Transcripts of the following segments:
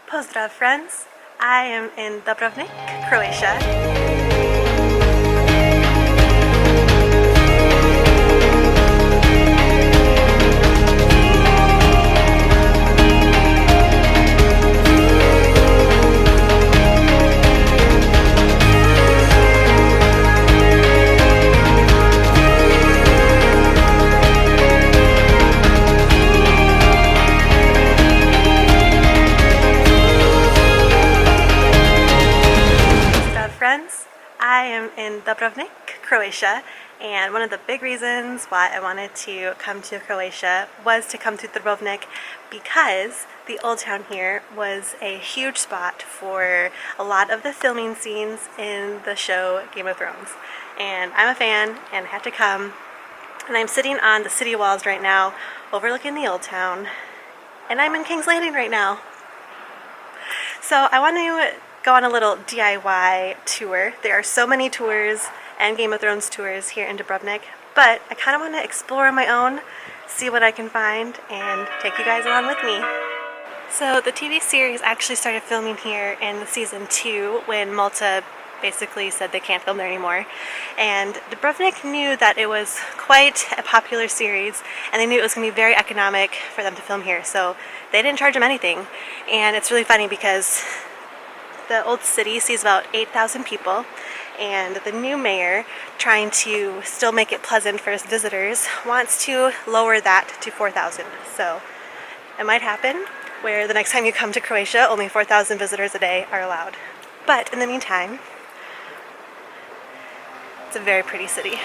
Pozdrav friends, I am in Dubrovnik, Croatia. I am in Dubrovnik, Croatia, and one of the big reasons why I wanted to come to Croatia was to come to Dubrovnik because the old town here was a huge spot for a lot of the filming scenes in the show Game of Thrones. And I'm a fan and I had to come, and I'm sitting on the city walls right now overlooking the old town, and I'm in King's Landing right now. So I want to go on a little DIY tour. There are so many tours and Game of Thrones tours here in Dubrovnik, but I kind of want to explore on my own, see what I can find, and take you guys along with me. So the TV series actually started filming here in season 2 when Malta basically said they can't film there anymore. And Dubrovnik knew that it was quite a popular series, and they knew it was going to be very economic for them to film here, so they didn't charge them anything. And it's really funny because the old city sees about 8,000 people, and the new mayor, trying to still make it pleasant for his visitors, wants to lower that to 4,000. So it might happen where the next time you come to Croatia, only 4,000 visitors a day are allowed. But in the meantime, it's a very pretty city.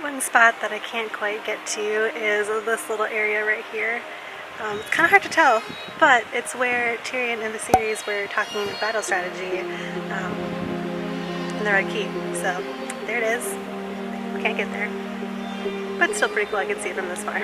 One spot that I can't quite get to is this little area right here. It's kind of hard to tell, but it's where Tyrion in the series were talking battle strategy in the Red Keep. So there it is. Can't get there, but it's still pretty cool. I can see it from this far.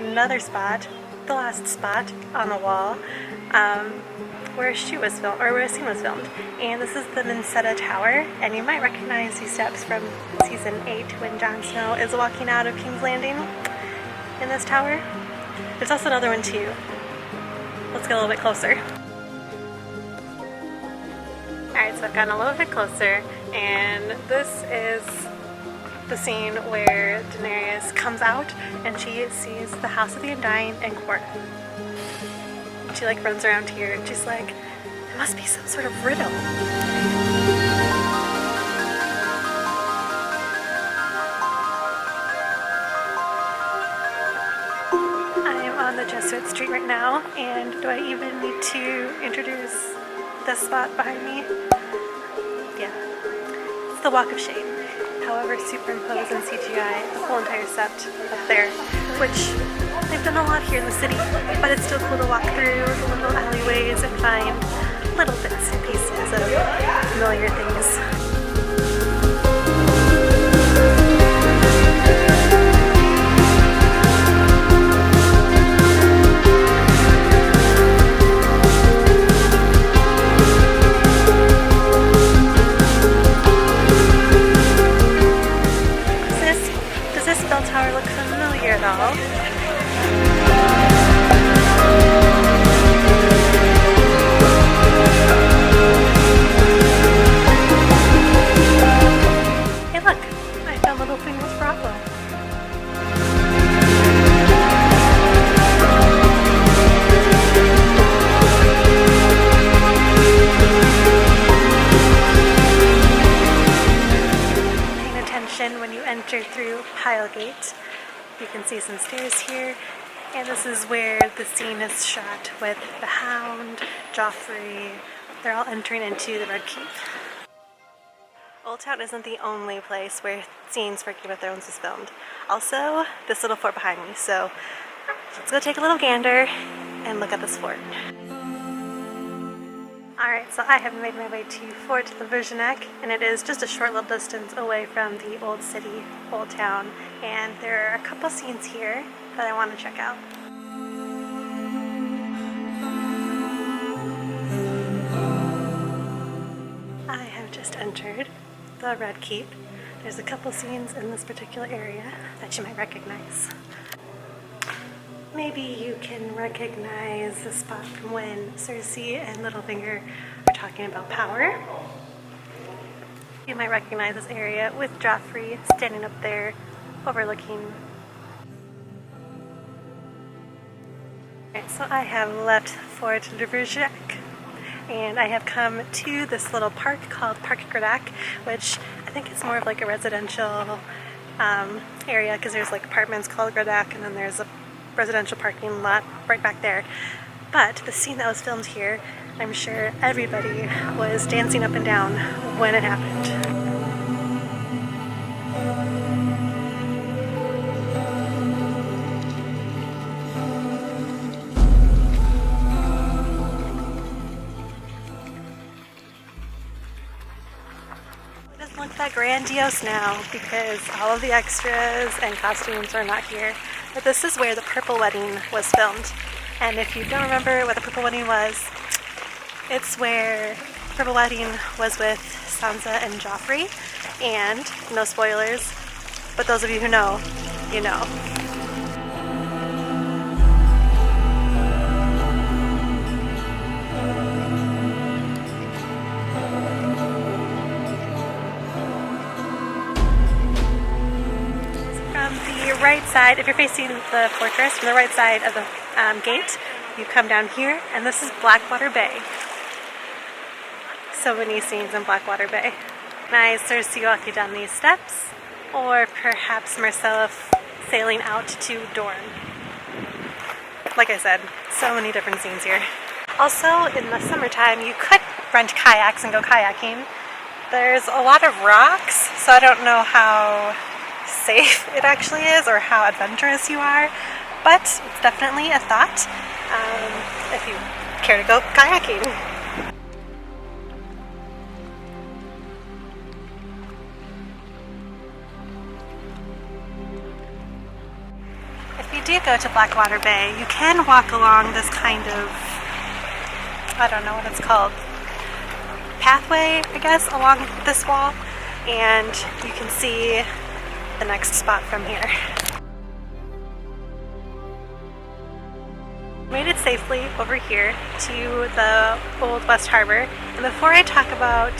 Another spot, the last spot on the wall, where a shoot was filmed, or where a scene was filmed. And this is the Minseta Tower, and you might recognize these steps from season 8 when Jon Snow is walking out of King's Landing in this tower. There's also another one too. Let's get a little bit closer. Alright, so I've gotten a little bit closer, and this is the scene where Daenerys comes out and she sees the House of the Undying and court. She runs around here and she's like, it must be some sort of riddle. I am on the Jesuit Street right now, and do I even need to introduce this spot behind me? Yeah, it's the Walk of Shame. However, superimposed in CGI the whole entire set up there, which they've done a lot here in the city, but it's still cool to walk through the little alleyways and find little bits and pieces of familiar things. Tower look familiar at all? Hey look, I found Little Famous Bravo. Paying attention when you enter through Pilegate. You can see some stairs here, And this is where the scene is shot with the Hound, Joffrey. They're all entering into the Red Keep. Old Town isn't the only place where scenes for Game of Thrones was filmed. Also, this little fort behind me. So let's go take a little gander and look at this fort. Alright, so I have made my way to Fort Dubrovnik, and it is just a short little distance away from the old city, Old Town, and there are a couple scenes here that I want to check out. I have just entered the Red Keep. There's a couple scenes in this particular area that you might recognize. Maybe you can recognize the spot from when Cersei and Littlefinger are talking about power. You might recognize this area with Joffrey standing up there overlooking. Alright, so I have left Fort Dubrovnik and I have come to this little park called Park Gradak, which I think is more of like a residential area because there's like apartments called Gradak and then there's a residential parking lot right back there. But the scene that was filmed here, I'm sure everybody was dancing up and down when it happened. It doesn't look that grandiose now because all of the extras and costumes are not here. But this is where the Purple Wedding was filmed. And if you don't remember what the Purple Wedding was, it's where Purple Wedding was with Sansa and Joffrey. And no spoilers, but those of you who know, you know. Right side, if you're facing the fortress, from the right side of the gate, you come down here, and this is Blackwater Bay. So many scenes in Blackwater Bay. Nice Cersei walking down these steps, or perhaps Myrcella sailing out to Dorne. Like I said, so many different scenes here. Also, in the summertime, you could rent kayaks and go kayaking. There's a lot of rocks, so I don't know how safe it actually is or how adventurous you are, but it's definitely a thought if you care to go kayaking. If you do go to Blackwater Bay, you can walk along this kind of, I don't know what it's called, pathway, I guess, along this wall, and you can see the next spot from here. Made it safely over here to the Old West Harbor, and before I talk about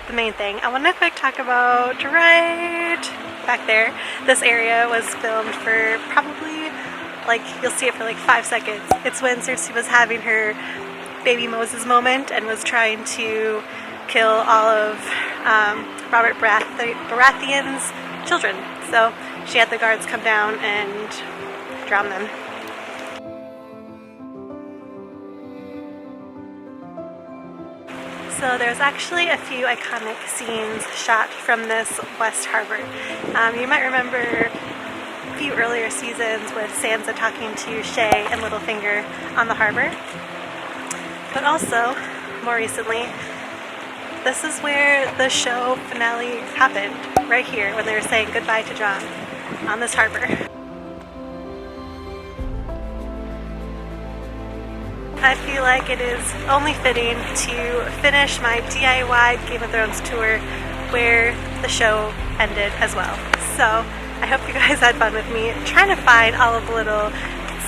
the main thing, I want to quick talk about right back there. This area was filmed for probably, like, you'll see it for like 5 seconds. It's when Cersei was having her baby Moses moment and was trying to kill all of Robert Baratheon's children. So she had the guards come down and drown them. So there's actually a few iconic scenes shot from this West Harbor. You might remember a few earlier seasons with Sansa talking to Shay and Littlefinger on the harbor. But also, more recently, this is where the show finale happened, right here, when they were saying goodbye to Jon on this harbor. I feel like it is only fitting to finish my DIY Game of Thrones tour where the show ended as well. So I hope you guys had fun with me trying to find all of the little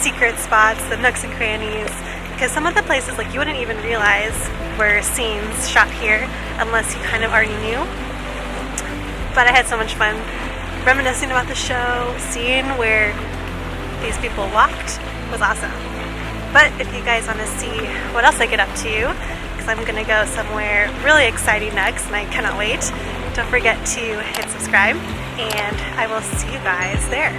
secret spots, the nooks and crannies, because some of the places, like, you wouldn't even realize were scenes shot here unless you kind of already knew. But I had so much fun reminiscing about the show, seeing where these people walked was awesome. But if you guys want to see what else I get up to, because I'm going to go somewhere really exciting next and I cannot wait, don't forget to hit subscribe and I will see you guys there.